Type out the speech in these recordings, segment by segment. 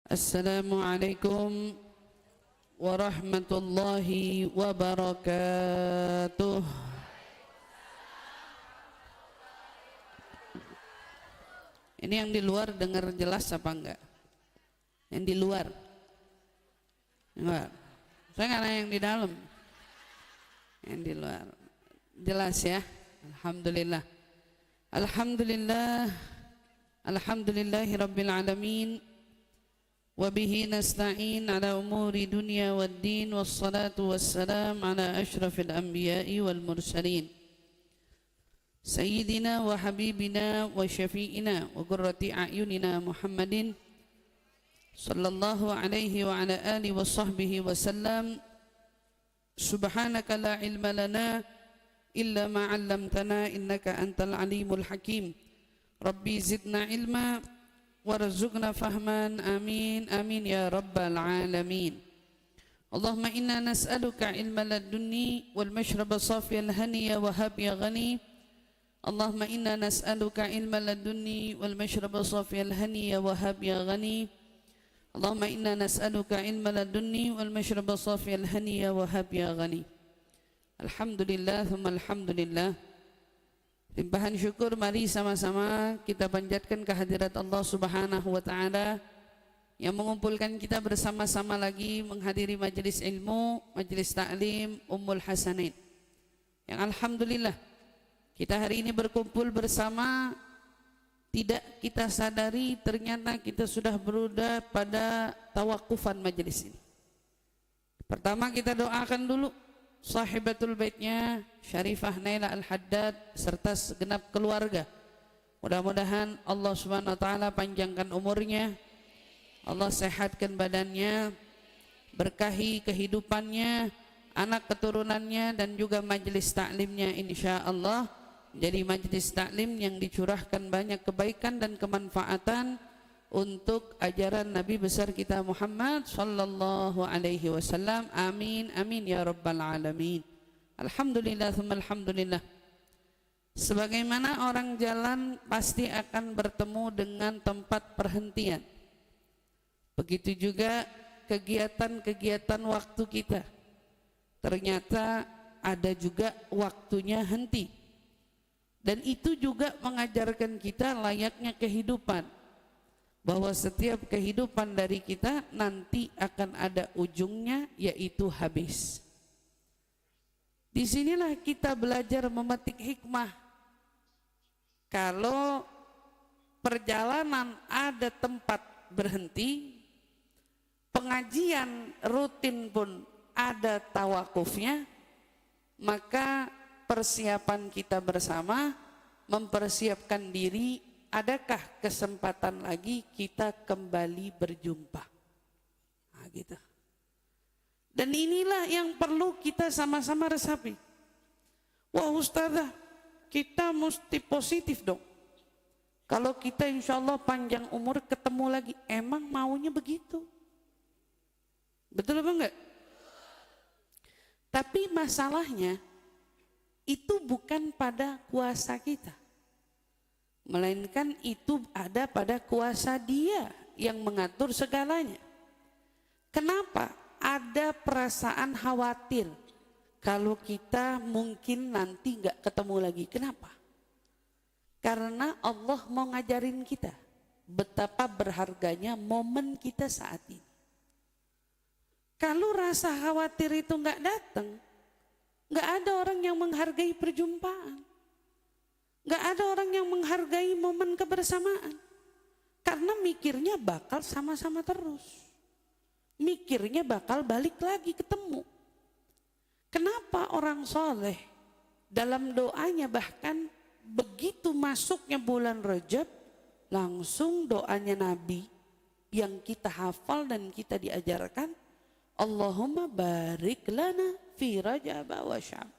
Assalamualaikum warahmatullahi wabarakatuh. Ini yang di luar dengar jelas apa enggak? Yang di luar enggak? Saya nggak nanya yang di dalam. Yang di luar jelas ya. Alhamdulillah. Alhamdulillah. Alhamdulillahi rabbil alamin. وبه نستعين على أمور دنيا والدين والصلاة والسلام على أشرف الأنبياء والمرسلين سيدنا وحبيبنا وشفيئنا وقرة أعيننا محمد صلى الله عليه وعلى آله وصحبه وسلم سبحانك لا علم لنا إلا ما علمتنا إنك أنت العليم الحكيم ربي زدنا علما warzuqna fahman amin amin ya rabbal alamin. Allahumma inna nas'aluka ilma ladunni wal mashraba safiyal haniya wa hab ya ghani. Allahumma inna nas'aluka ilma ladunni wal mashraba safiyal haniya wa hab ya ghani. Allahumma inna nas'aluka ilma ladunni wal mashraba safiyal haniya wa hab ya ghani. Alhamdulillah thumma alhamdulillah. Limpahan syukur, mari sama-sama kita panjatkan kehadirat Allah Subhanahu wa Ta'ala yang mengumpulkan kita bersama-sama lagi menghadiri majelis ilmu, majelis ta'lim Ummul Hasanain. Yang alhamdulillah kita hari ini berkumpul bersama, tidak kita sadari ternyata kita sudah berada pada tawakufan majelis ini. Pertama kita doakan dulu sahibatul baitnya Syarifah Naila Al-Haddad serta segenap keluarga. Mudah-mudahan Allah Subhanahu wa taala panjangkan umurnya, Allah sehatkan badannya, berkahi kehidupannya, anak keturunannya dan juga majelis taklimnya insyaallah menjadi majelis taklim yang dicurahkan banyak kebaikan dan kemanfaatan untuk ajaran Nabi besar kita Muhammad sallallahu alaihi wasallam. Amin amin ya rabbal alamin. Alhamdulillah thumma alhamdulillah. Sebagaimana orang jalan pasti akan bertemu dengan tempat perhentian, begitu juga kegiatan-kegiatan waktu kita ternyata ada juga waktunya henti, dan itu juga mengajarkan kita layaknya kehidupan, bahwa setiap kehidupan dari kita nanti akan ada ujungnya, yaitu habis. Disinilah kita belajar memetik hikmah. Kalau perjalanan ada tempat berhenti, pengajian rutin pun ada tawakufnya, maka persiapan kita bersama mempersiapkan diri. Adakah kesempatan lagi kita kembali berjumpa? Nah, gitu. Dan inilah yang perlu kita sama-sama resapi. Wah ustazah, kita mesti positif dong. Kalau kita insya Allah panjang umur ketemu lagi, emang maunya begitu? Betul apa enggak? Tapi masalahnya itu bukan pada kuasa kita, melainkan itu ada pada kuasa Dia yang mengatur segalanya. Kenapa ada perasaan khawatir kalau kita mungkin nanti nggak ketemu lagi? Kenapa? Karena Allah mau ngajarin kita betapa berharganya momen kita saat ini. Kalau rasa khawatir itu nggak datang, nggak ada orang yang menghargai perjumpaan. Gak ada orang yang menghargai momen kebersamaan, karena mikirnya bakal sama-sama terus, mikirnya bakal balik lagi ketemu. Kenapa orang soleh dalam doanya bahkan begitu masuknya bulan Rajab langsung doanya Nabi yang kita hafal dan kita diajarkan, Allahumma barik lana fi Rajab wa Sya'ban.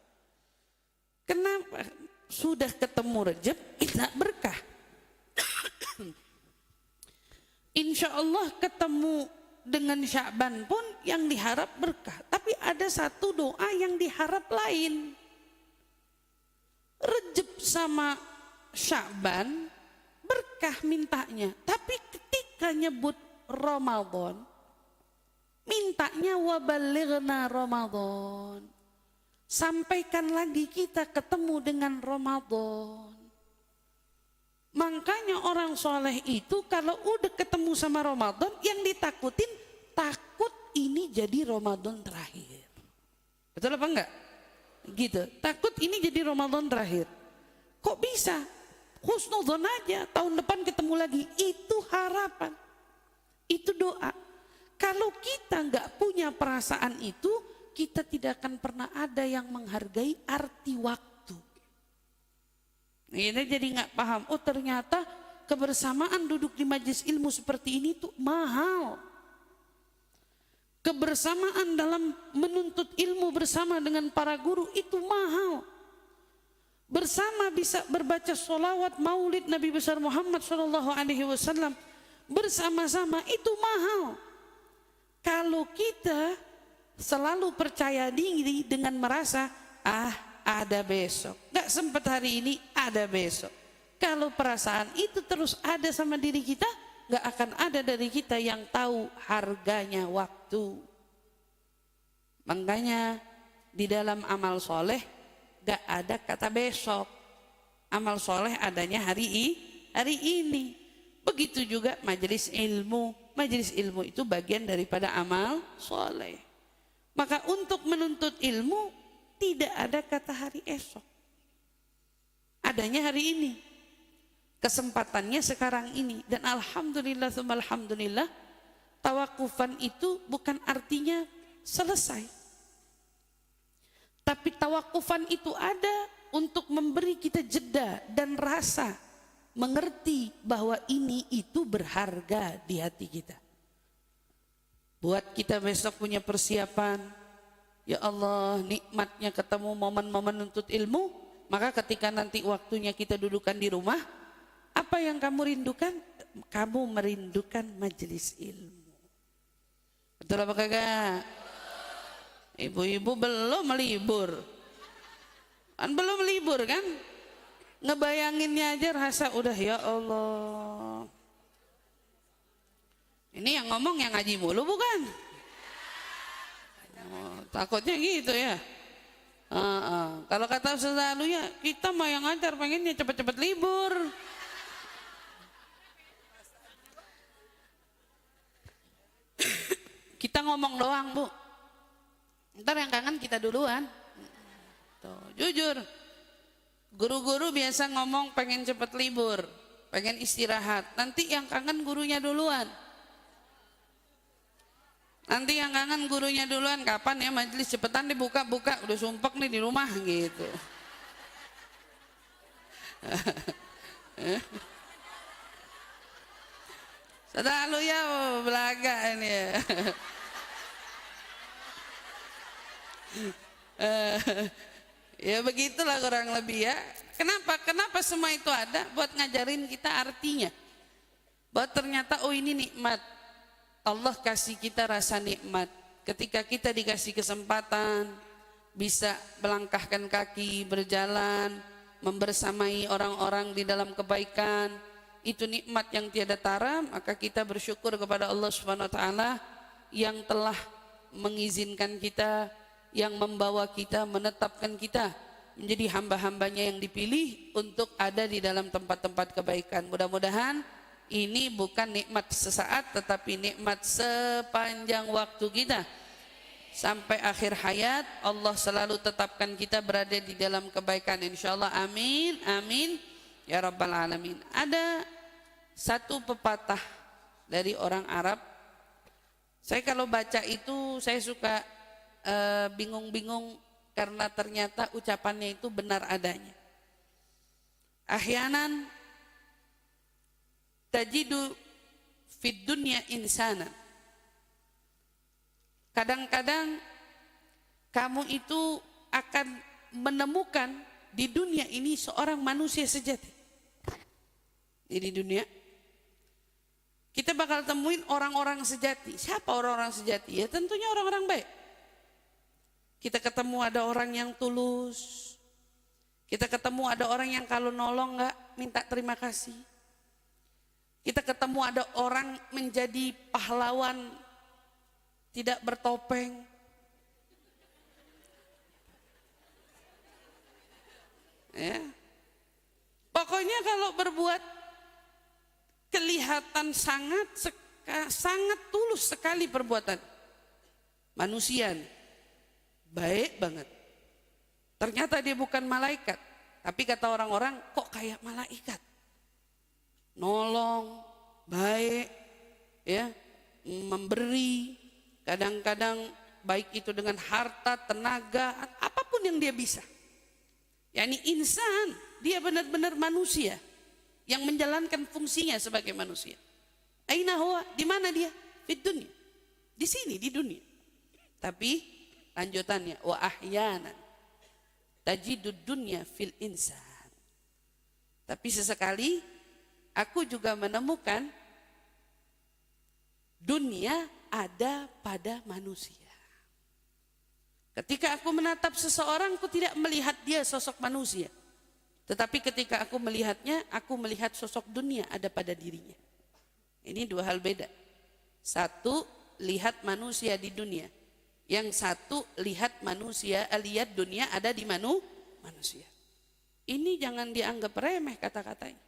Kenapa? Sudah ketemu Rajab, tidak berkah. Insya Allah ketemu dengan Sya'ban pun yang diharap berkah. Tapi ada satu doa yang diharap lain. Rajab sama Sya'ban berkah mintanya, tapi ketika nyebut Ramadan, mintanya waballighna Ramadan. Sampaikan lagi kita ketemu dengan Ramadan. Makanya orang soleh itu kalau udah ketemu sama Ramadan, yang ditakutin, takut ini jadi Ramadan terakhir. Betul apa enggak? Gitu, takut ini jadi Ramadan terakhir. Kok bisa? Husnudzon aja, tahun depan ketemu lagi. Itu harapan, itu doa. Kalau kita enggak punya perasaan itu, kita tidak akan pernah ada yang menghargai arti waktu. Kita jadi nggak paham. Oh ternyata kebersamaan duduk di majelis ilmu seperti ini tuh mahal. Kebersamaan dalam menuntut ilmu bersama dengan para guru itu mahal. Bersama bisa berbaca sholawat maulid Nabi besar Muhammad SAW bersama-sama itu mahal. Kalau kita selalu percaya diri dengan merasa ada besok, nggak sempat hari ini, ada besok. Kalau perasaan itu terus ada sama diri kita, nggak akan ada dari kita yang tahu harganya waktu. Makanya di dalam amal soleh nggak ada kata besok. Amal soleh adanya hari ini. Begitu juga majelis ilmu. Majelis ilmu itu bagian daripada amal soleh. Maka untuk menuntut ilmu tidak ada kata hari esok. Adanya hari ini. Kesempatannya sekarang ini. Dan alhamdulillah tsumma alhamdulillah, tawakufan itu bukan artinya selesai. Tapi tawakufan itu ada untuk memberi kita jeda dan rasa mengerti bahwa ini itu berharga di hati kita. Buat kita besok punya persiapan. Ya Allah, nikmatnya ketemu momen-momen nuntut ilmu. Maka ketika nanti waktunya kita dudukan di rumah, apa yang kamu rindukan? Kamu merindukan majelis ilmu. Betul apa kagak? Ibu-ibu belum melibur. Kan belum libur kan? Ngebayanginnya aja rasa udah ya Allah. Ini yang ngomong yang ngaji mulu bukan? Oh, takutnya gitu ya. Kalau kata Ustaz Alu ya, kita mah yang ngajar pengennya cepet-cepet libur. Kita ngomong doang Bu, ntar yang kangen kita duluan. Tuh, jujur, guru-guru biasa ngomong pengen cepet libur, pengen istirahat. Nanti yang kangen gurunya duluan. Nanti yang kangen gurunya duluan, kapan ya majelis cepetan dibuka-buka, udah sumpek nih di rumah gitu. Selalu ya belaga ini ya. Ya begitulah kurang lebih ya. Kenapa semua itu ada? Buat ngajarin kita artinya. Bahwa ternyata oh ini nikmat. Allah kasih kita rasa nikmat. Ketika kita dikasih kesempatan bisa melangkahkan kaki, berjalan, membersamai orang-orang di dalam kebaikan, itu nikmat yang tiada tara. Maka kita bersyukur kepada Allah Subhanahu wa taala yang telah mengizinkan kita, yang membawa kita, menetapkan kita menjadi hamba-hambanya yang dipilih untuk ada di dalam tempat-tempat kebaikan. Mudah-mudahan ini bukan nikmat sesaat, tetapi nikmat sepanjang waktu kita. Sampai akhir hayat Allah selalu tetapkan kita berada di dalam kebaikan, insyaallah. Amin, amin ya rabbal alamin. Ada satu pepatah dari orang Arab. Saya kalau baca itu saya suka bingung-bingung karena ternyata ucapannya itu benar adanya. Ahyanan tajidu fid dunya insana. Kadang-kadang kamu itu akan menemukan di dunia ini seorang manusia sejati. Di dunia kita bakal temuin orang-orang sejati. Siapa orang-orang sejati? Ya tentunya orang-orang baik. Kita ketemu ada orang yang tulus. Kita ketemu ada orang yang kalau nolong nggak minta terima kasih. Kita ketemu ada orang menjadi pahlawan tidak bertopeng. Ya. Pokoknya kalau berbuat kelihatan sangat tulus sekali perbuatan. Manusia nih, baik banget. Ternyata dia bukan malaikat, tapi kata orang-orang kok kayak malaikat. Nolong, baik, ya, memberi, kadang-kadang baik itu dengan harta, tenaga, apapun yang dia bisa. Yani insan, dia benar-benar manusia yang menjalankan fungsinya sebagai manusia. Aina huwa, di mana dia? Fid dunya. Di sini, di dunia. Tapi lanjutannya, wa ahyanan tajidud dunya fil insan. Tapi sesekali aku juga menemukan dunia ada pada manusia. Ketika aku menatap seseorang, aku tidak melihat dia sosok manusia. Tetapi ketika aku melihatnya, aku melihat sosok dunia ada pada dirinya. Ini dua hal beda. Satu, lihat manusia di dunia. Yang satu, lihat lihat dunia ada di manusia. Ini jangan dianggap remeh kata-katanya.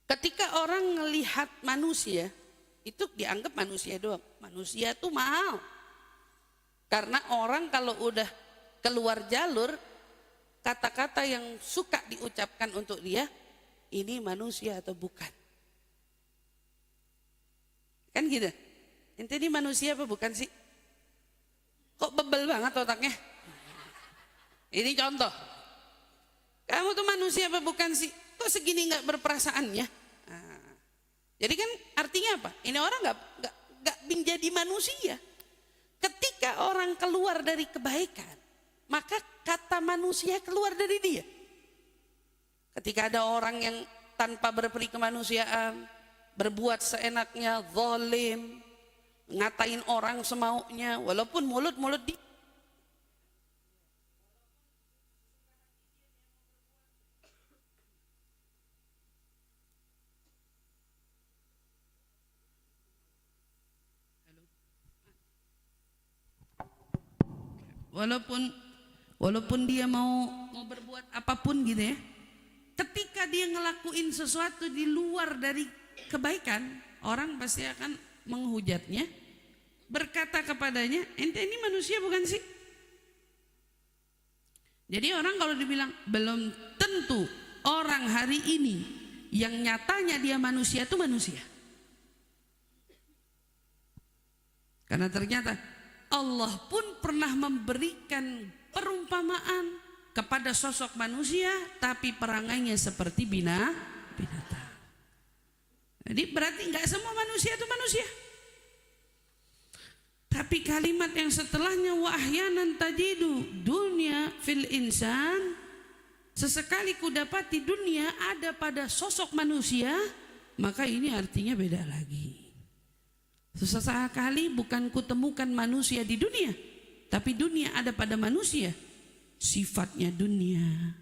Ketika orang melihat manusia, itu dianggap manusia doang. Manusia itu mahal. Karena orang kalau udah keluar jalur, kata-kata yang suka diucapkan untuk dia, ini manusia atau bukan. Kan gitu. Ente ini manusia apa bukan sih? Kok bebel banget otaknya? Ini contoh. Kamu tuh manusia apa bukan sih? Kok segini nggak berperasaannya? Nah, jadi kan artinya apa? Ini orang nggak menjadi manusia. Ketika orang keluar dari kebaikan, maka kata manusia keluar dari dia. Ketika ada orang yang tanpa berperi kemanusiaan, berbuat seenaknya, zalim, ngatain orang semaunya, walaupun mulut di walaupun dia mau berbuat apapun gitu ya, ketika dia ngelakuin sesuatu di luar dari kebaikan, orang pasti akan menghujatnya, berkata kepadanya, ente ini manusia bukan sih? Jadi orang kalau dibilang, belum tentu orang hari ini yang nyatanya dia manusia itu manusia. Karena ternyata Allah pun pernah memberikan perumpamaan kepada sosok manusia, tapi perangainya seperti binatang. Jadi berarti nggak semua manusia itu manusia. Tapi kalimat yang setelahnya wa ahyanan tajidu dunya fil insan, sesekali ku dapati dunia ada pada sosok manusia, maka ini artinya beda lagi. Sesekali bukan kutemukan manusia di dunia, tapi dunia ada pada manusia. Sifatnya dunia,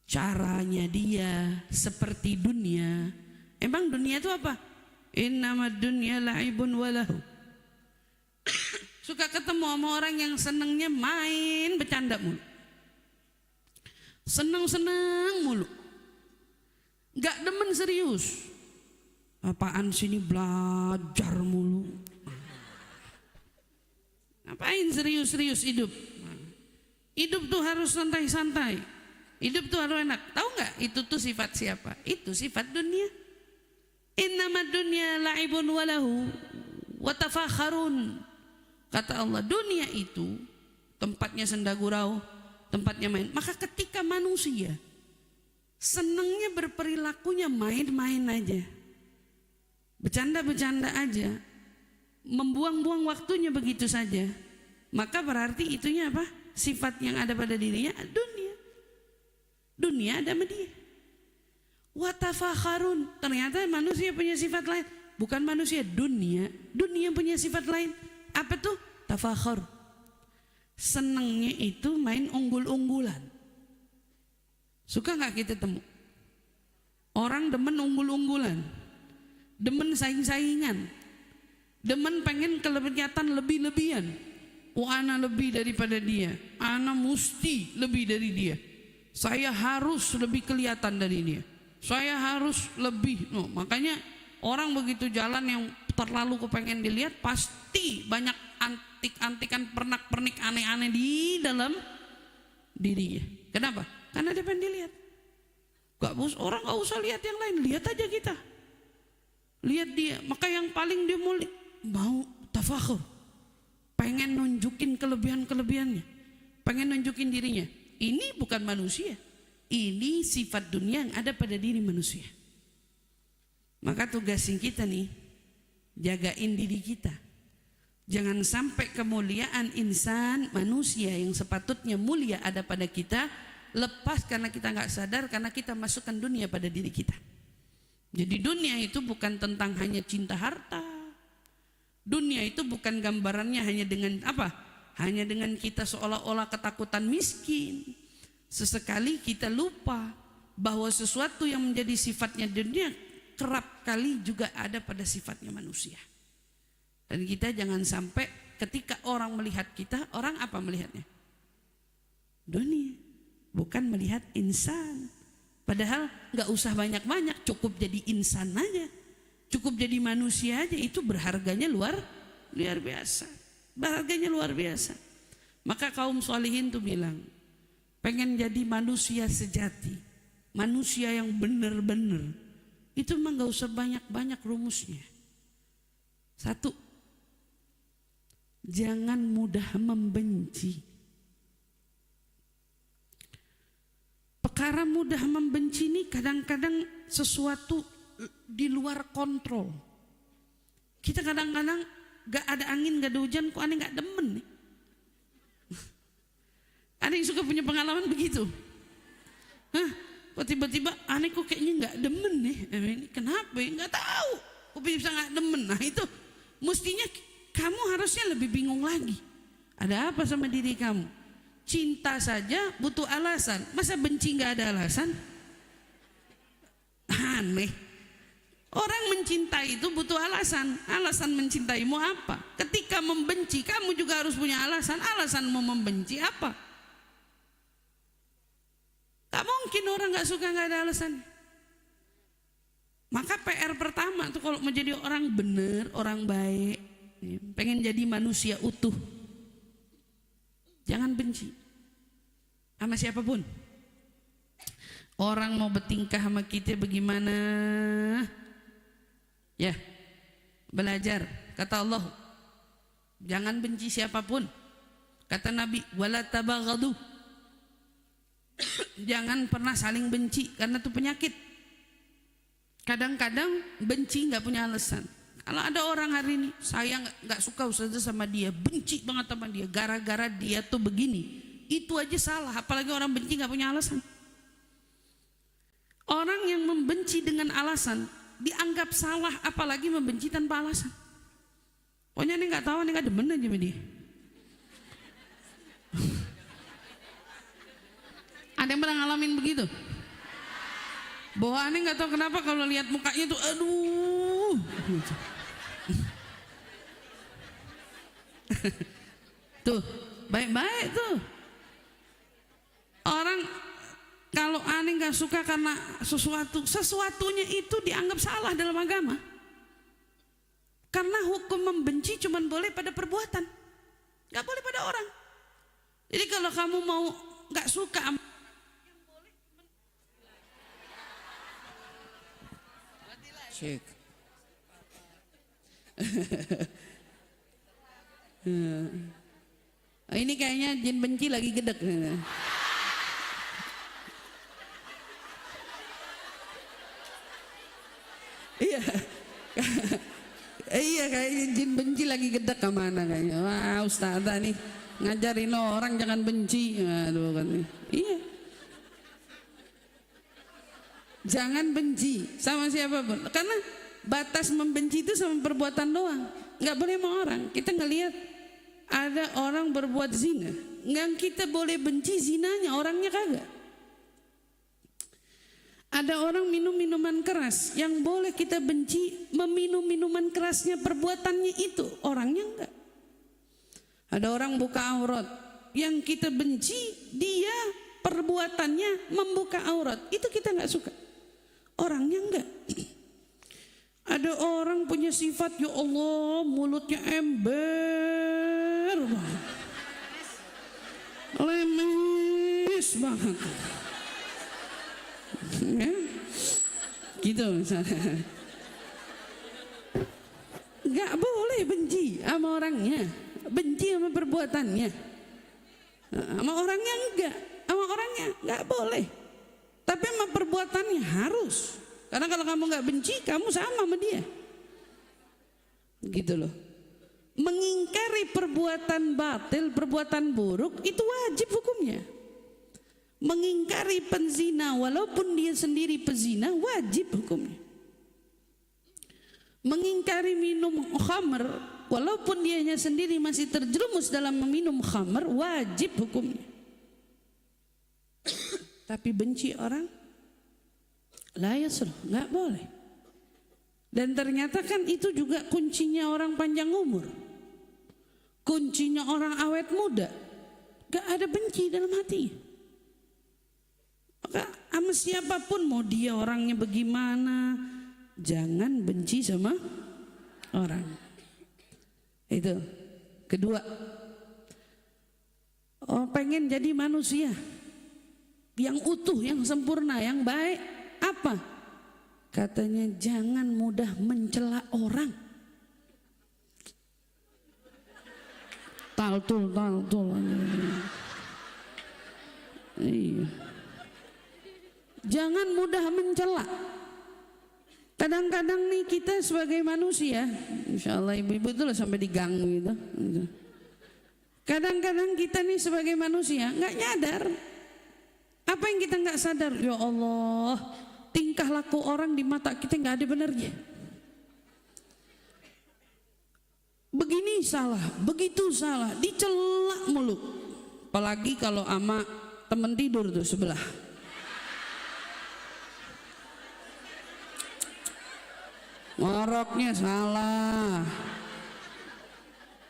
caranya dia seperti dunia. Emang dunia itu apa? Innamad dunya la'ibun walahu. Suka ketemu sama orang yang senengnya main bercanda mulu, seneng-seneng mulu, gak demen serius. Apaan sini belajar mulu, ngapain serius-serius hidup? Hidup tuh harus santai-santai, hidup tuh harus enak. Tahu nggak itu tuh sifat siapa? Itu sifat dunia. Innamad dunya la'ibun walahu wa tafakharun. Kata Allah, dunia itu tempatnya senda gurau, tempatnya main. Maka ketika manusia senangnya berperilakunya main-main aja, bercanda-bercanda aja, membuang-buang waktunya begitu saja, maka berarti itunya apa? Sifat yang ada pada dirinya dunia. Dunia ada sama dia. Wa tafakharun. Ternyata manusia punya sifat lain. Bukan manusia, dunia. Dunia punya sifat lain. Apa tuh? Tafakhur. Senangnya itu main unggul-unggulan. Suka nggak kita temu? Orang demen unggul-unggulan, demen saing-saingan, demen pengen kelihatan lebih-lebihan. Oh, ana lebih daripada dia, ana mesti lebih dari dia, saya harus lebih kelihatan dari dia, saya harus lebih. Makanya orang begitu jalan yang terlalu kepengen dilihat, pasti banyak antik-antikan, pernak-pernik aneh-aneh di dalam dirinya. Kenapa? Karena dia pengen dilihat. Orang gak usah lihat yang lain, lihat aja kita, lihat dia. Maka yang paling dia mau tafakhur, pengen nunjukin kelebihan-kelebihannya, pengen nunjukin dirinya. Ini bukan manusia, ini sifat dunia yang ada pada diri manusia. Maka tugasnya kita nih, jagain diri kita. Jangan sampai kemuliaan insan, manusia yang sepatutnya mulia ada pada kita, lepas karena kita gak sadar, karena kita masukkan dunia pada diri kita. Jadi dunia itu bukan tentang hanya cinta harta. Dunia itu bukan gambarannya hanya dengan apa? Hanya dengan kita seolah-olah ketakutan miskin. Sesekali kita lupa bahwa sesuatu yang menjadi sifatnya dunia kerap kali juga ada pada sifatnya manusia. Dan kita jangan sampai ketika orang melihat kita, orang apa melihatnya? Dunia, bukan melihat insan. Padahal gak usah banyak-banyak, cukup jadi insan aja, cukup jadi manusia aja, itu berharganya luar biasa. Berharganya luar biasa. Maka kaum sholihin tuh bilang, pengen jadi manusia sejati, manusia yang benar-benar, itu memang gak usah banyak-banyak rumusnya. Satu, jangan mudah membenci. Perkara mudah membenci ini kadang-kadang sesuatu di luar kontrol. Kita kadang-kadang gak ada angin, gak ada hujan, kok aneh gak demen nih. Ada yang suka punya pengalaman begitu. Kok tiba-tiba aneh kok kayaknya gak demen nih. Ini kenapa ya? Gak tahu. Kok bisa gak demen? Nah itu mestinya kamu harusnya lebih bingung lagi. Ada apa sama diri kamu? Cinta saja butuh alasan, masa benci gak ada alasan? Aneh. Orang mencintai itu butuh alasan. Alasan mencintaimu apa? Ketika membenci kamu juga harus punya alasan. Alasanmu membenci apa? Gak mungkin orang gak suka gak ada alasan. Maka PR pertama tuh kalau menjadi orang benar, orang baik, pengen jadi manusia utuh, jangan benci sama siapapun. Orang mau bertingkah sama kita bagaimana, ya belajar. Kata Allah, jangan benci siapapun. Kata Nabi, wala tabaghadu, jangan pernah saling benci, karena itu penyakit. Kadang-kadang benci nggak punya alasan. Kalau ada orang hari ini, saya nggak suka ustazah sama dia, benci banget sama dia, gara-gara dia tuh begini, itu aja salah. Apalagi orang benci nggak punya alasan. Orang yang membenci dengan alasan dianggap salah, apalagi membenci tanpa alasan. Pokoknya ini nggak tahu, ini nggak demen aja sama dia. Ada yang pernah ngalamin begitu? Bahwa aneh nggak tahu kenapa kalau lihat mukanya tuh, aduh. Tuh, baik-baik tuh. Orang kalau aneh nggak suka karena sesuatunya itu dianggap salah dalam agama. Karena hukum membenci cuma boleh pada perbuatan, nggak boleh pada orang. Jadi kalau kamu mau nggak suka, cek. Ini kayaknya jin benci lagi gedek. Iya. Iya, kayaknya jin benci lagi gedek kemana kayaknya. Wah, ustazah nih ngajarin orang jangan benci. Aduh kan. Iya. Jangan benci sama siapapun, karena batas membenci itu sama perbuatan doang, nggak boleh sama orang. Kita ngelihat ada orang berbuat zina, nggak kita boleh benci zinanya, orangnya kagak. Ada orang minum minuman keras, yang boleh kita benci meminum minuman kerasnya, perbuatannya itu, orangnya enggak. Ada orang buka aurat, yang kita benci dia perbuatannya membuka aurat, itu kita enggak suka, orangnya enggak. Ada orang punya sifat, ya Allah, mulutnya ember banget, lemes banget, ya, gitu misalnya. Gak boleh benci sama orangnya, benci sama perbuatannya. Sama orangnya enggak, sama orangnya gak boleh, tapi sama perbuatannya harus. Karena kalau kamu gak benci, kamu sama sama dia, gitu loh. Mengingkari perbuatan batil, perbuatan buruk, itu wajib hukumnya. Mengingkari penzina walaupun dia sendiri pezina, wajib hukumnya. Mengingkari minum khamr walaupun dianya sendiri masih terjerumus dalam meminum khamr, wajib hukumnya. Tapi benci orang, la yasruh, nggak boleh. Dan ternyata kan itu juga kuncinya orang panjang umur, kuncinya orang awet muda. Gak ada benci dalam hati. Maka sama siapapun, mau dia orangnya bagaimana, jangan benci sama orang. Itu kedua. Oh, pengen jadi manusia yang utuh, yang sempurna, yang baik, apa? Katanya jangan mudah mencela orang. Taltul. Iya. Jangan mudah mencela. Kadang-kadang nih kita sebagai manusia, insya Allah ibu-ibu itu lah sampai diganggu gitu. Kadang-kadang kita nih sebagai manusia nggak nyadar. Apa yang kita nggak sadar? Ya Allah, tingkah laku orang di mata kita nggak ada benernya. Begini salah, begitu salah, dicela mulu. Apalagi kalau ama temen tidur tuh sebelah. Ngoroknya salah,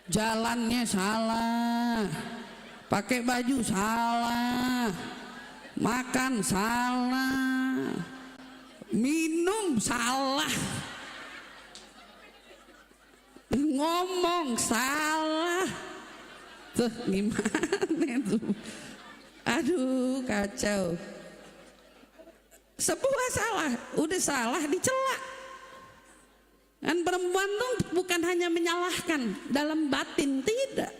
jalannya salah, pakai baju salah, makan salah, minum salah, ngomong salah. Tuh gimana tuh? Aduh kacau. Sebuah salah, udah salah dicela. Dan perempuan tuh bukan hanya menyalahkan dalam batin, tidak.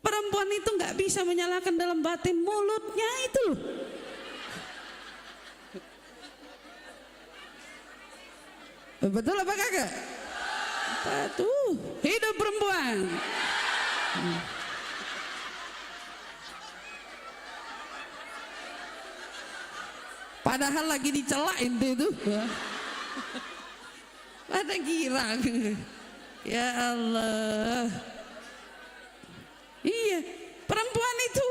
Perempuan itu nggak bisa menyalahkan dalam batin, mulutnya itu. Betul apa kagak? Tuh, hidup perempuan. Padahal lagi dicelain itu. Pada girang. Ya Allah. Iya, perempuan itu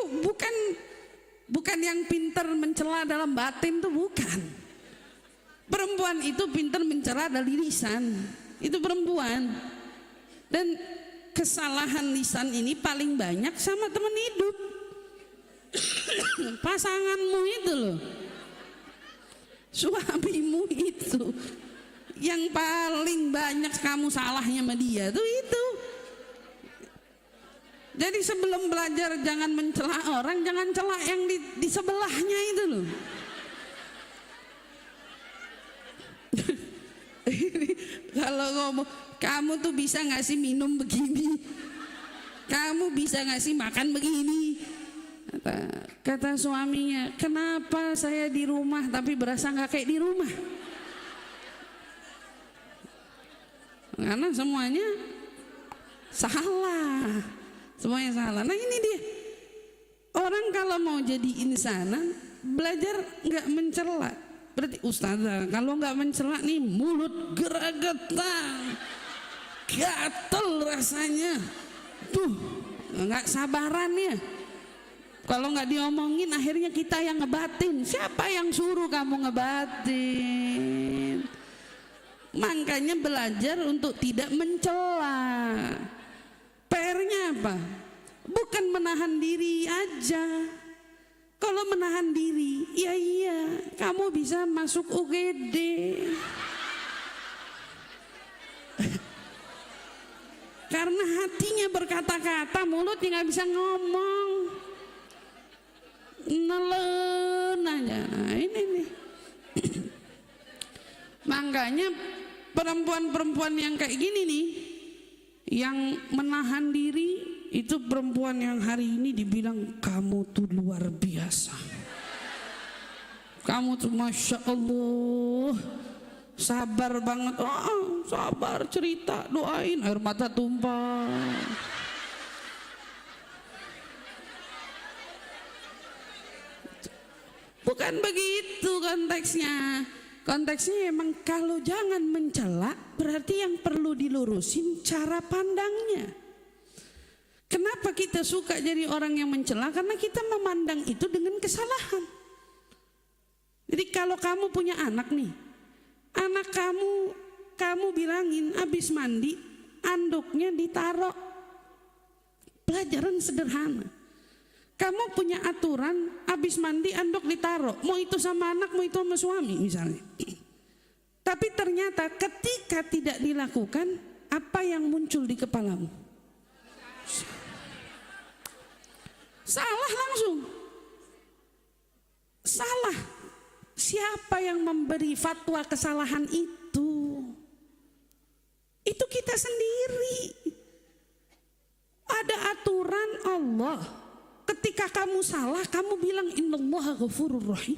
bukan yang pintar mencela dalam batin, tuh bukan. Perempuan itu pintar mencela dari lisan. Itu perempuan. Dan kesalahan lisan ini paling banyak sama teman hidup. Pasanganmu itu loh. Suamimu itu. Yang paling banyak kamu salahnya sama dia tuh itu. Jadi sebelum belajar jangan mencela orang, jangan cela yang di sebelahnya itu loh. Kalau ngomong, kamu tuh bisa nggak sih minum begini, kamu bisa nggak sih makan begini, kata suaminya, kenapa saya di rumah tapi berasa nggak kayak di rumah? Karena semuanya salah, semuanya salah. Nah ini dia, orang kalau mau jadi insanan belajar nggak mencela. Berarti ustazah kalau nggak mencela nih mulut geregetan, gatel rasanya, tuh nggak sabaran ya. Kalau nggak diomongin akhirnya kita yang ngebatin. Siapa yang suruh kamu ngebatin? Makanya belajar untuk tidak mencela. PR-nya apa? Bukan menahan diri aja. Kalau menahan diri, ya iya, kamu bisa masuk UGD. Karena hatinya berkata-kata, mulutnya nggak bisa ngomong. Nelen aja. Nah, ini nih. Makanya perempuan-perempuan yang kayak gini nih, yang menahan diri, itu perempuan yang hari ini dibilang kamu tuh luar biasa. Kamu tuh Masya Allah, sabar banget. Oh, sabar, cerita, doain, air mata tumpah. Bukan begitu konteksnya. Konteksnya emang kalau jangan mencela, berarti yang perlu dilurusin cara pandangnya. Kenapa kita suka jadi orang yang mencela? Karena kita memandang itu dengan kesalahan. Jadi kalau kamu punya anak nih, anak kamu bilangin abis mandi, anduknya ditaruh. Pelajaran sederhana. Kamu punya aturan, habis mandi anduk ditaruh, mau itu sama anak, mau itu sama suami misalnya. Tapi ternyata ketika tidak dilakukan, apa yang muncul di kepalamu? Salah langsung. Salah. Siapa yang memberi fatwa kesalahan itu? Itu kita sendiri. Ada aturan Allah. Ketika kamu salah, kamu bilang innallaha ghafurur rahim.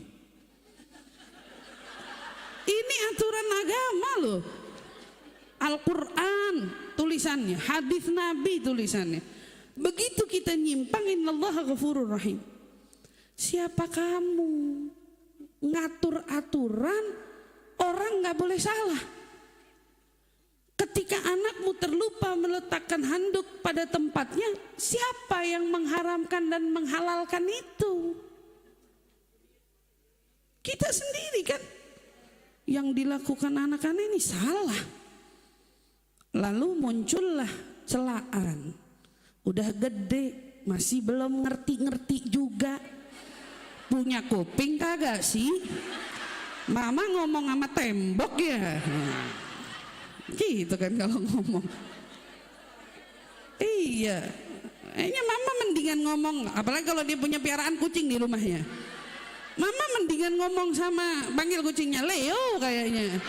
Ini aturan agama loh. Al-Quran tulisannya, hadis Nabi tulisannya. Begitu kita nyimpang, innallaha ghafurur rahim. Siapa kamu ngatur aturan orang nggak boleh salah? Ketika anakmu terlupa meletakkan handuk pada tempatnya, siapa yang mengharamkan dan menghalalkan itu? Kita sendiri kan. Yang dilakukan anak-anak ini salah. Lalu muncullah celaan. Udah gede, masih belum ngerti-ngerti juga. Punya kuping kagak sih? Mama ngomong sama tembok ya. Gitu kan kalau ngomong. Iya. Kayaknya mama mendingan ngomong, apalagi kalau dia punya piaraan kucing di rumahnya. Mama mendingan ngomong sama, panggil kucingnya Leo kayaknya.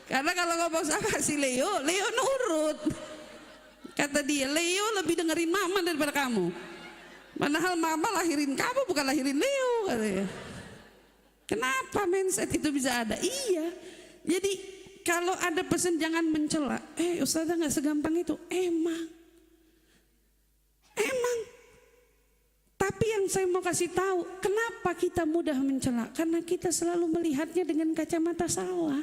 Karena kalau ngomong sama si Leo, Leo nurut. Kata dia, Leo lebih dengerin mama daripada kamu. Padahal mama lahirin kamu, bukan lahirin Leo katanya. Kenapa mindset itu bisa ada? Iya. Jadi kalau ada pesan jangan mencela, Ustazah nggak segampang itu. Emang. Tapi yang saya mau kasih tahu, kenapa kita mudah mencela? Karena kita selalu melihatnya dengan kacamata salah.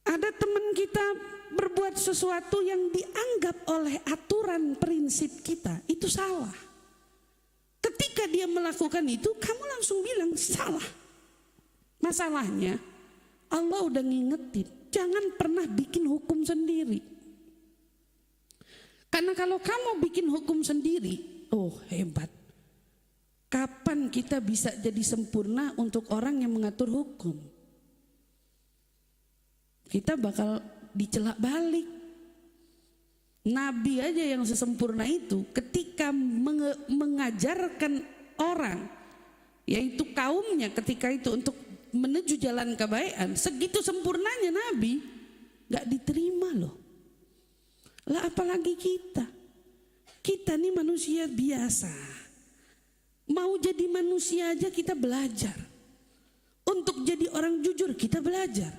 Ada teman kita berbuat sesuatu yang dianggap oleh aturan prinsip kita itu salah. Ketika dia melakukan itu, kamu langsung bilang salah. Masalahnya, Allah udah ngingetin, jangan pernah bikin hukum sendiri. Karena kalau kamu bikin hukum sendiri, oh hebat. Kapan kita bisa jadi sempurna untuk orang yang mengatur hukum? Kita bakal dicela balik. Nabi aja yang sesempurna itu ketika mengajarkan orang, yaitu kaumnya ketika itu untuk menuju jalan kebaikan, segitu sempurnanya Nabi gak diterima loh. Lah apalagi kita nih manusia biasa, mau jadi manusia aja kita belajar. Untuk jadi orang jujur kita belajar,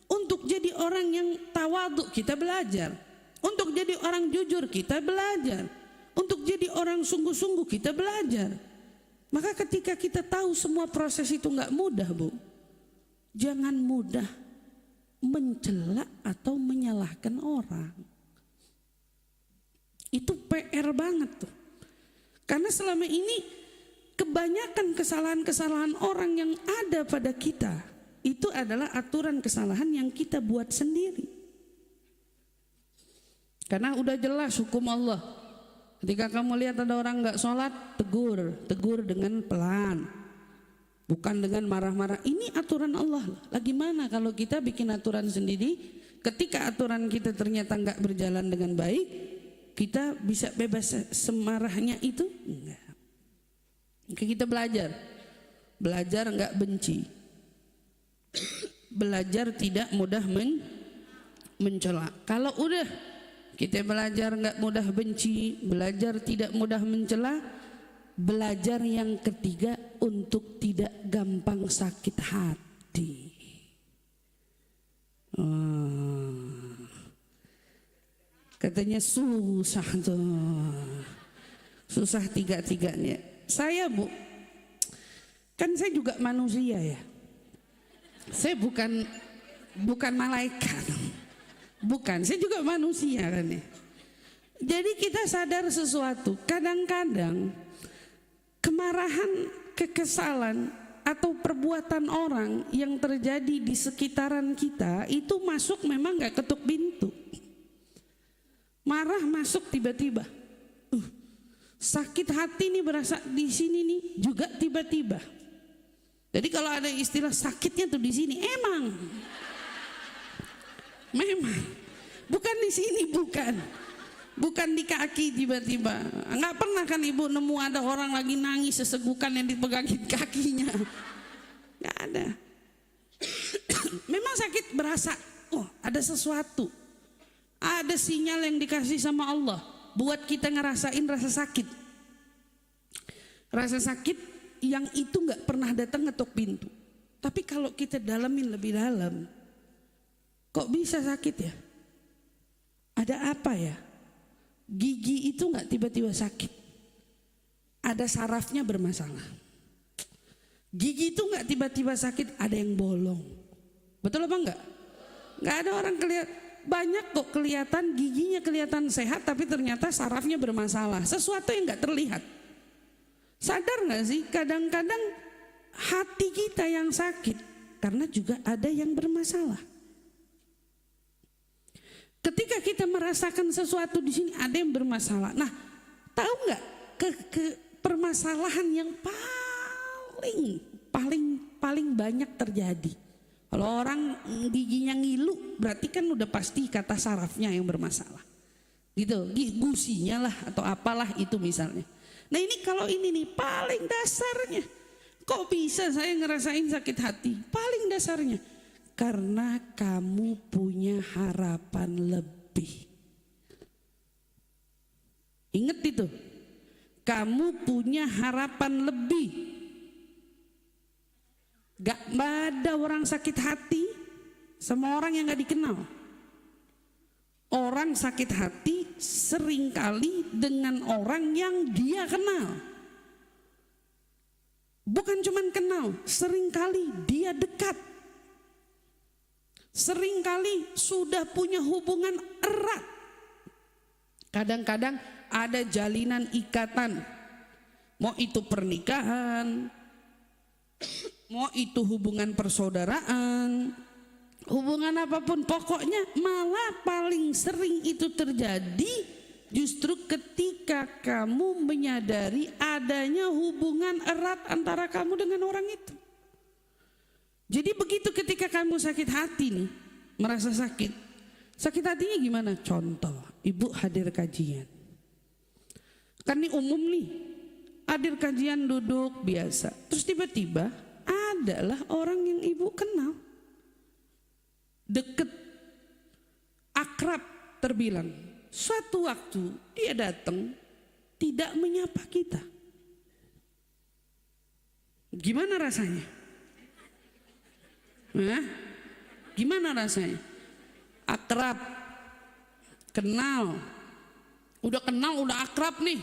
untuk jadi orang yang tawadhu kita belajar, untuk jadi orang jujur kita belajar, untuk jadi orang sungguh-sungguh kita belajar. Maka ketika kita tahu semua proses itu nggak mudah, Bu, jangan mudah mencela atau menyalahkan orang. Itu PR banget tuh. Karena selama ini kebanyakan kesalahan-kesalahan orang yang ada pada kita itu adalah aturan kesalahan yang kita buat sendiri. Karena udah jelas hukum Allah. Ketika kamu lihat ada orang nggak sholat, tegur dengan pelan, bukan dengan marah-marah. Ini aturan Allah. Lagi mana kalau kita bikin aturan sendiri? Ketika aturan kita ternyata nggak berjalan dengan baik, kita bisa bebas semarahnya itu? Enggak. Oke, kita belajar nggak benci, belajar tidak mudah mencela. Kalau udah kita belajar nggak mudah benci, belajar tidak mudah mencela, belajar yang ketiga untuk tidak gampang sakit hati. Katanya susah tuh, susah tiga-tiganya. Saya kan saya juga manusia ya. Saya bukan malaikat. Bukan, saya juga manusia kan ya. Jadi kita sadar sesuatu, kadang-kadang kemarahan, kekesalan atau perbuatan orang yang terjadi di sekitaran kita itu masuk memang gak ketuk pintu. Marah masuk tiba-tiba. Sakit hati nih berasa di sini nih juga tiba-tiba. Jadi kalau ada istilah sakitnya tuh di sini, memang bukan di sini, bukan di kaki tiba-tiba. Nggak pernah kan ibu nemu ada orang lagi nangis sesegukan yang dipegangin kakinya, nggak ada. Memang sakit berasa, oh ada sesuatu, ada sinyal yang dikasih sama Allah buat kita ngerasain rasa sakit. Rasa sakit yang itu nggak pernah datang ngetok pintu. Tapi kalau kita dalamin lebih dalam, kok bisa sakit ya? Ada apa ya? Gigi itu nggak tiba-tiba sakit. Ada sarafnya bermasalah. Gigi itu nggak tiba-tiba sakit, ada yang bolong. Betul apa enggak? Nggak ada orang banyak kok kelihatan giginya kelihatan sehat tapi ternyata sarafnya bermasalah. Sesuatu yang nggak terlihat. Sadar nggak sih? Kadang-kadang hati kita yang sakit karena juga ada yang bermasalah. Ketika kita merasakan sesuatu di sini ada yang bermasalah. Nah, tahu nggak permasalahan yang paling banyak terjadi? Kalau orang giginya ngilu, berarti kan udah pasti kata sarafnya yang bermasalah. Gitu, gusinya lah atau apalah itu misalnya. Nah ini kalau ini nih paling dasarnya. Kok bisa saya ngerasain sakit hati? Paling dasarnya. Karena kamu punya harapan lebih. Ingat itu. Kamu punya harapan lebih. Gak ada orang sakit hati sama orang yang gak dikenal. Orang sakit hati seringkali dengan orang yang dia kenal. Bukan cuman kenal, seringkali dia dekat. Seringkali sudah punya hubungan erat. Kadang-kadang ada jalinan ikatan. Mau itu pernikahan, mau itu hubungan persaudaraan, hubungan apapun, pokoknya malah paling sering itu terjadi justru ketika kamu menyadari adanya hubungan erat antara kamu dengan orang itu. Jadi begitu ketika kamu sakit hati nih, merasa sakit hatinya gimana? Contoh, ibu hadir kajian, kan ini umum nih, hadir kajian duduk biasa, terus tiba-tiba adalah orang yang ibu kenal, deket, akrab terbilang. Suatu waktu dia datang tidak menyapa kita. Gimana rasanya? Gimana rasanya? Akrab, kenal, udah akrab nih.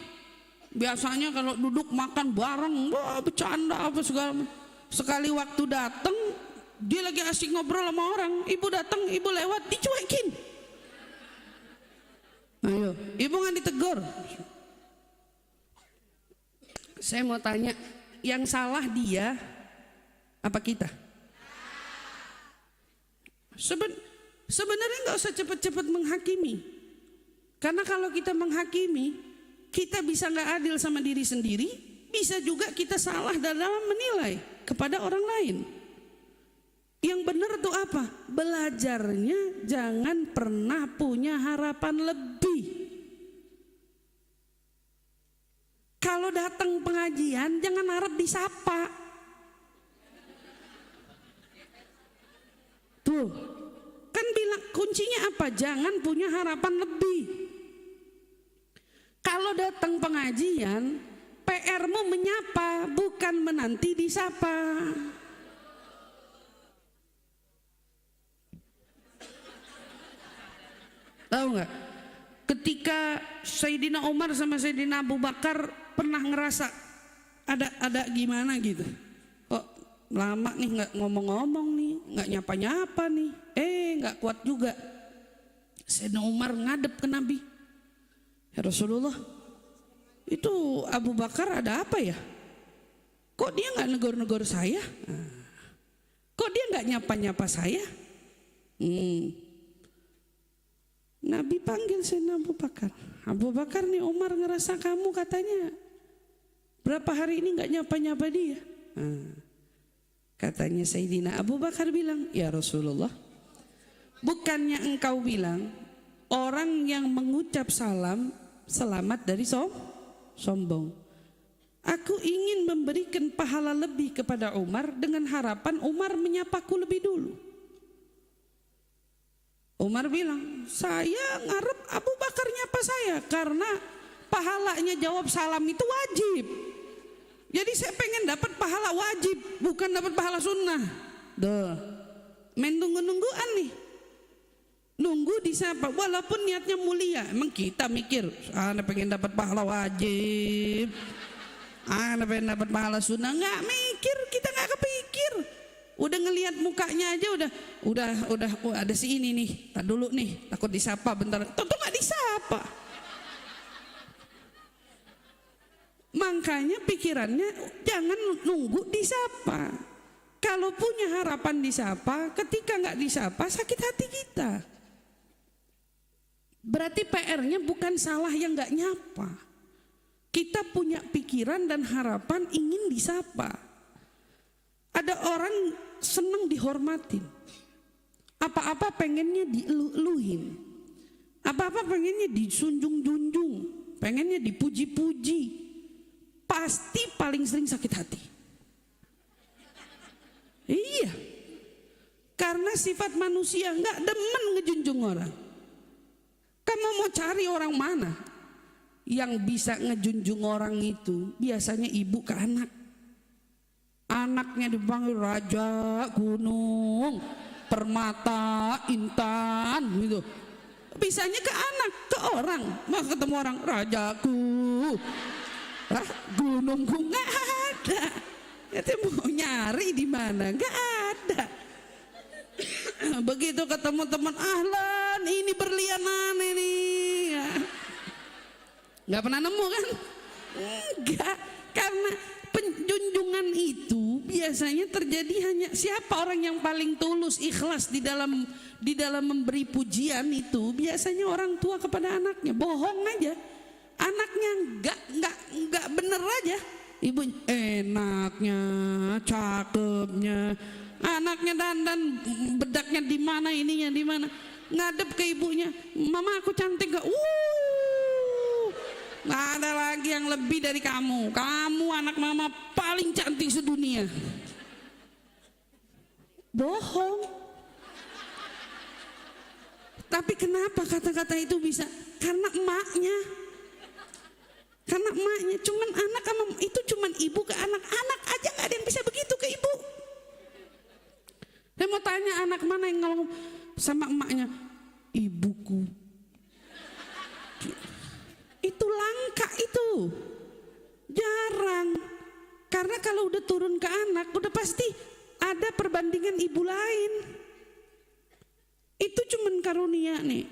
Biasanya kalau duduk makan bareng, wah bercanda apa segala. Sekali waktu datang, dia lagi asik ngobrol sama orang, ibu datang, ibu lewat, dicuekin. Ayo, ibu nggak ditegur. Saya mau tanya, yang salah dia apa kita? Sebenarnya nggak usah cepat-cepat menghakimi, karena kalau kita menghakimi, kita bisa nggak adil sama diri sendiri, bisa juga kita salah dalam menilai kepada orang lain. Yang benar tuh apa? Belajarnya jangan pernah punya harapan lebih. Kalau datang pengajian jangan harap disapa. Tuh, kan bilang kuncinya apa? Jangan punya harapan lebih. Kalau datang pengajian, PR-mu menyapa, bukan menanti disapa. Tahu nggak? Ketika Sayyidina Umar sama Sayyidina Abu Bakar pernah ngerasa ada gimana gitu. Kok lama nih nggak ngomong-ngomong nih, nggak nyapa-nyapa nih. Nggak kuat juga. Sayyidina Umar ngadep ke Nabi. Ya Rasulullah, itu Abu Bakar ada apa ya? Kok dia nggak negor-negor saya? Kok dia nggak nyapa-nyapa saya? Nabi panggil Sayyidina Abu Bakar. Abu Bakar nih, Umar ngerasa kamu katanya berapa hari ini nggak nyapa-nyapa dia. Katanya Sayyidina Abu Bakar bilang, ya Rasulullah, bukannya engkau bilang orang yang mengucap salam selamat dari sombong. Aku ingin memberikan pahala lebih kepada Umar dengan harapan Umar menyapaku lebih dulu. Umar bilang, saya ngarep Abu Bakar nyapa saya karena pahalanya jawab salam itu wajib. Jadi saya pengen dapat pahala wajib, bukan dapat pahala sunnah. Main nunggu-nungguan nih. Nunggu disapa, walaupun niatnya mulia. Emang kita mikir, ana pengen dapat pahala wajib, ana pengen dapat pahala sunnah. Nggak mikir, kita nggak kepikir. Udah ngelihat mukanya aja udah ada si ini nih. Tak dulu nih, takut disapa bentar. Tentu nggak disapa. Makanya pikirannya jangan nunggu disapa. Kalau punya harapan disapa, ketika nggak disapa sakit hati kita. Berarti PR-nya bukan salah yang nggak nyapa. Kita punya pikiran dan harapan ingin disapa. Ada orang senang dihormatin, apa-apa pengennya diluhin, apa-apa pengennya disunjung-junjung, pengennya dipuji-puji, pasti paling sering sakit hati. Iya, karena sifat manusia nggak demen ngejunjung orang. Kamu mau cari orang mana yang bisa ngejunjung orang itu? Biasanya ibu ke anak. Anaknya dipanggil raja, gunung, permata, intan gitu. Bisanya ke anak, ke orang. Mau ketemu orang, rajaku, gunungku, nggak ada. Itu mau nyari di mana? Nggak ada. Begitu ketemu teman, ahlan, ini berlianan ini. Nggak pernah nemu kan? Enggak, karena penjunjungan itu biasanya terjadi hanya siapa orang yang paling tulus ikhlas di dalam memberi pujian itu biasanya orang tua kepada anaknya. Bohong aja, anaknya nggak bener aja, ibu enaknya, cakepnya, anaknya dandan bedaknya di mana, ininya di mana, ngadep ke ibunya, mama aku cantik gak? Nggak ada lagi yang lebih dari kamu. Kamu anak mama paling cantik sedunia. Bohong. Tapi kenapa kata-kata itu bisa? Karena emaknya. Karena emaknya. Cuman anak sama itu cuman ibu ke anak. Anak aja nggak ada yang bisa begitu ke ibu. Saya mau tanya anak mana yang ngomong sama emaknya, ibuku. Itu langka itu, jarang. Karena kalau udah turun ke anak, udah pasti ada perbandingan ibu lain. Itu cuman karunia nih,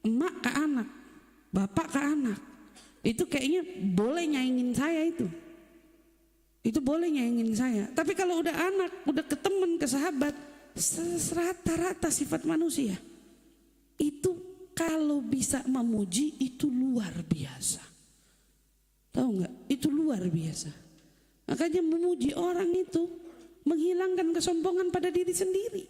emak ke anak. bapak ke anak. Itu kayaknya boleh nyaingin saya itu. Itu boleh nyaingin saya. Tapi kalau udah anak, udah ke teman, ke sahabat, rata-rata sifat manusia. Itu kalau bisa memuji itu luar biasa. Tahu nggak? Itu luar biasa. Makanya memuji orang itu menghilangkan kesombongan pada diri sendiri.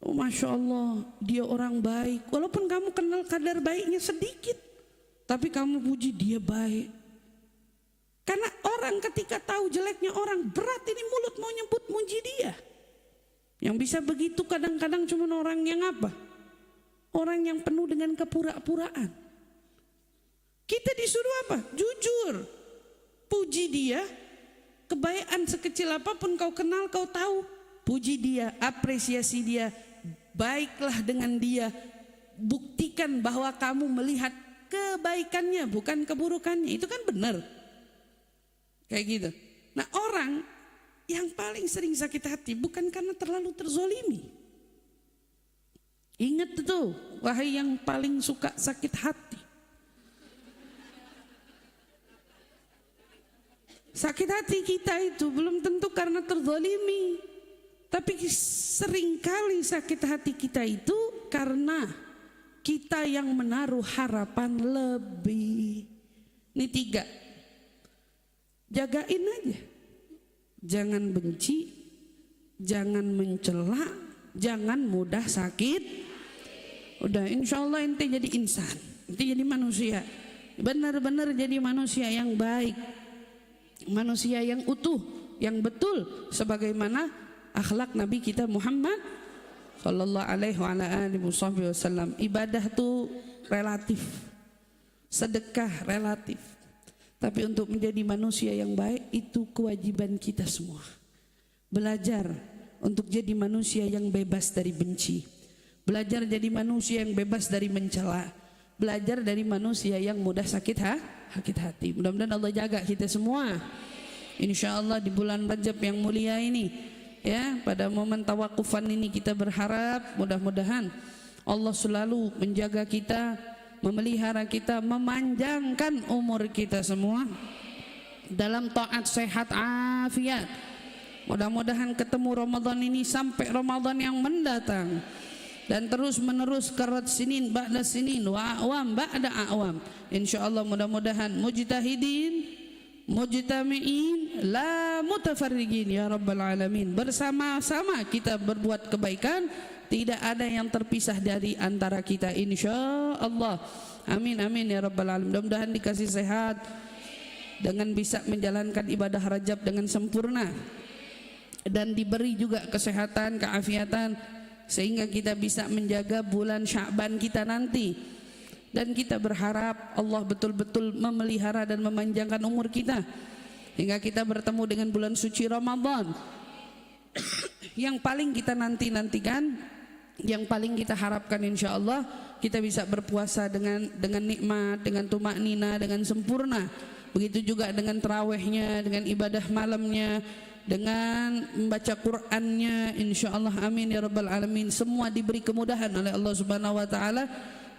Oh, Masya Allah, dia orang baik. Walaupun kamu kenal kadar baiknya sedikit, tapi kamu puji dia baik. Karena orang ketika tahu jeleknya orang, berat ini mulut mau nyebut muji dia. Yang bisa begitu kadang-kadang cuma orang yang apa? Orang yang penuh dengan kepura-puraan. Kita disuruh apa? Jujur. Puji dia. Kebaikan sekecil apapun kau kenal, kau tahu. Puji dia, apresiasi dia. Baiklah dengan dia. Buktikan bahwa kamu melihat kebaikannya, bukan keburukannya. Itu kan benar. Kayak gitu. Nah, orang yang paling sering sakit hati bukan karena terlalu terzolimi. Ingat tuh, wahai yang paling suka sakit hati. Sakit hati kita itu belum tentu karena terzolimi, tapi seringkali sakit hati kita itu karena kita yang menaruh harapan lebih. Ini 3. Jagain aja, jangan benci, jangan mencela, jangan mudah sakit. Udah, insya Allah ente jadi insan, ente jadi manusia, benar-benar jadi manusia yang baik, manusia yang utuh, yang betul, sebagaimana akhlak Nabi kita Muhammad Sallallahu Alaihi Wasallam. Ibadah tuh relatif, sedekah relatif. Tapi untuk menjadi manusia yang baik itu kewajiban kita semua. Belajar untuk jadi manusia yang bebas dari benci. Belajar jadi manusia yang bebas dari mencela. Belajar dari manusia yang mudah sakit hati. Mudah-mudahan Allah jaga kita semua. Insya Allah di bulan Rajab yang mulia ini, ya, pada momen tawakufan ini kita berharap mudah-mudahan Allah selalu menjaga kita, memelihara kita, memanjangkan umur kita semua dalam taat, sehat, afiat. Mudah-mudahan ketemu Ramadan ini sampai Ramadan yang mendatang dan terus menerus karat sinin ba'da sinin wa awam ba'da awam. Insyaallah mudah-mudahan mujtahidin, mujtami'in, la mutafarriqin ya rabbal alamin. Bersama-sama kita berbuat kebaikan, tidak ada yang terpisah dari antara kita insyaallah. Amin amin ya rabbal alamin. Mudah-mudahan dikasih sehat dengan bisa menjalankan ibadah Rajab dengan sempurna dan diberi juga kesehatan, keafiatan sehingga kita bisa menjaga bulan Sya'ban kita nanti. Dan kita berharap Allah betul-betul memelihara dan memanjangkan umur kita hingga kita bertemu dengan bulan suci Ramadan yang paling kita nantikan, yang paling kita harapkan. Insya Allah kita bisa berpuasa dengan nikmat, dengan tumaknina, dengan sempurna. Begitu juga dengan tarawihnya, dengan ibadah malamnya, dengan membaca Qur'annya. Insya Allah amin ya rabbal alamin. Semua diberi kemudahan oleh Allah Subhanahu Wa Taala.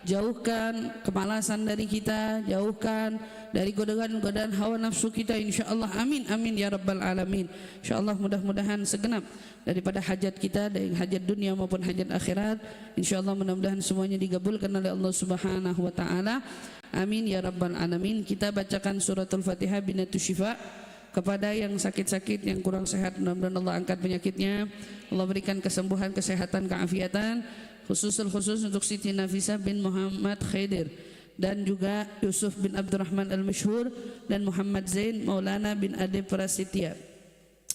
Jauhkan kemalasan dari kita, jauhkan dari godaan-godaan hawa nafsu kita, insyaallah amin amin ya rabbal alamin. Insyaallah mudah-mudahan segenap daripada hajat kita, dari hajat dunia maupun hajat akhirat, insyaallah mudah-mudahan semuanya digabulkan oleh Allah Subhanahu wa taala. Amin ya rabbal alamin. Kita bacakan suratul Fatihah binatu syifa kepada yang sakit-sakit, yang kurang sehat, mudah-mudahan Allah angkat penyakitnya, Allah berikan kesembuhan, kesehatan, keafiatan. Khusus untuk Siti Nafisah bin Muhammad Khaidir dan juga Yusuf bin Abdurrahman Al-Masyhur dan Muhammad Zain Maulana bin Ade Prasetya.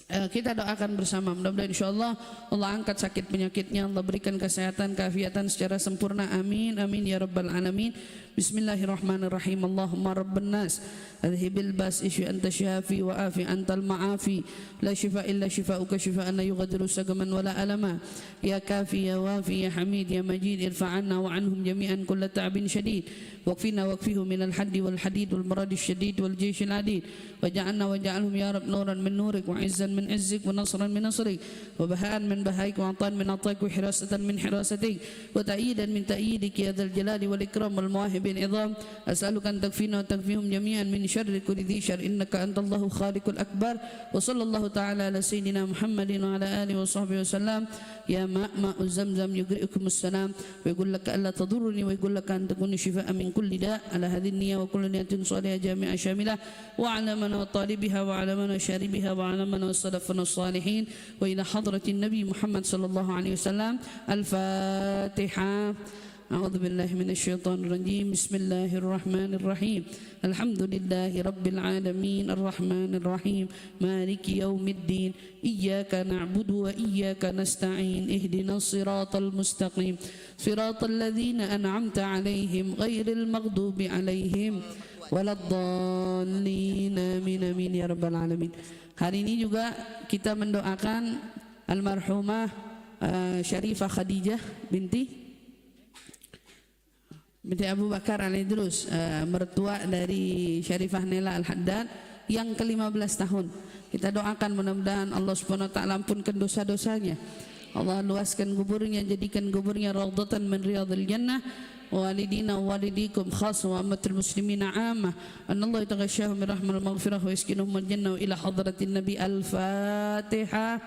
Kita doakan bersama, mudah-mudahan insyaallah Allah angkat sakit penyakitnya, Allah berikan kesehatan, keafiatan secara sempurna. Amin amin ya rabbal alamin. Bismillahirrahmanirrahim. Allahumma rabban nas adhibil bas isyu anta syafi wa afi antal ma'afi la shifa illa shifauka shifaan la yughadiru sagaman wala alama ya kafi ya wafi ya hamid ya majid irfa'anna wa anhum jami'an kulla ta'bin syadid واكفنا واكفيه من الحد والحديد والمرض الشديد والجيش العديد واجعلنا واجعلهم يا رب نورا من نورك وعزا من عزك ونصرا من نصرك وبهاء من بهائك وعطاء من عطائك وحراسة من حراستك وتأييدا من تأييدك يا ذا الجلال والإكرام والمواهب العظام أسألك أن تكفينا وتكفيهم جميعا من شر كل ذي شر إنك أنت الله خالق الأكبر وصلى الله تعالى على سيدنا محمد وعلى آله وصحبه وسلم يا ماء زمزم يقرئكم السلام ويقول لك ألا تضرني ويقول لك أن تكون شفاء من كل داء على هذه النية وكل نية صالحة جامعة شاملة وعلى من وطالبها وعلى من وشاربها وعلى من وسلفنا الصالحين وإلى حضرة النبي محمد صلى الله عليه وسلم الفاتحة. أعوذ بالله من الشيطان الرجيم بسم الله الرحمن الرحيم الحمد لله رب العالمين الرحمن الرحيم مالك يوم الدين إياك نعبد وإياك نستعين اهدنا الصراط المستقيم صراط الذين أنعمت عليهم غير المغضوب عليهم ولا الضالين آمين آمين ya rabbal alamin. Hari ini juga kita mendoakan almarhumah Syarifah Khadijah binti Abu Bakar Al-Idrus, mertua dari Syarifah Nela Al-Haddad yang ke-15 tahun. Kita doakan mudah-mudahan Allah Subhanahu wa taala ampunkan dosa-dosanya. Allah luaskan kuburnya, jadikan kuburnya raudhatan min riyadhil jannah. Walidina walidikum khas wa ammatul muslimina ammah. Anallahu yataghashshahum bi rahmatil maghfirah wa yaskinuhum al-jannah ila hadratin nabi. Al-Fatihah.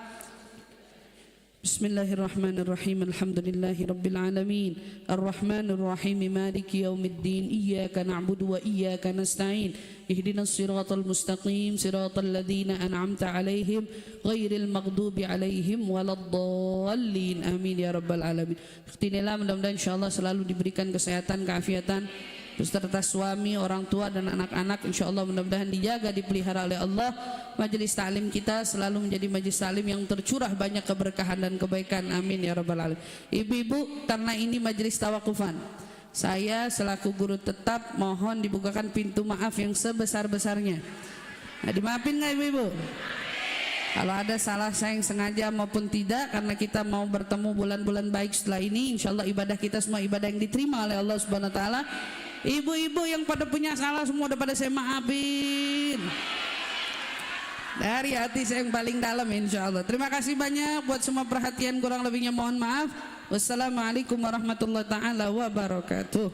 Bismillahirrahmanirrahim. Alhamdulillahi rabbil alamin. Arrahmanir rahim. Maliki yaumiddin. Iyyaka na'budu wa iyyaka nasta'in. Ihdinas siratal mustaqim. Siratal ladzina an'amta 'alaihim ghairil maghdubi 'alaihim waladdallin. Amin ya rabbal alamin. Ikhtinillah, mudah-mudahan insyaallah selalu diberikan kesehatan, keafiatan beserta suami, orang tua dan anak-anak. Insyaallah mudah-mudahan dijaga, dipelihara oleh Allah. Majelis taklim kita selalu menjadi majelis taklim yang tercurah banyak keberkahan dan kebaikan. Amin ya rabbal alamin. Ibu-ibu, karena ini majelis tawakufan, saya selaku guru tetap mohon dibukakan pintu maaf yang sebesar-besarnya. Nah, dimaafin nggak ibu-ibu? Kalau ada salah saya yang sengaja maupun tidak, karena kita mau bertemu bulan-bulan baik setelah ini, insyaallah ibadah kita semua ibadah yang diterima oleh Allah Subhanahu wa taala. Ibu-ibu yang pada punya salah semua udah pada saya maafin dari hati saya yang paling dalam insyaallah. Terima kasih banyak buat semua perhatian, kurang lebihnya mohon maaf. Wassalamualaikum warahmatullahi taala wabarakatuh.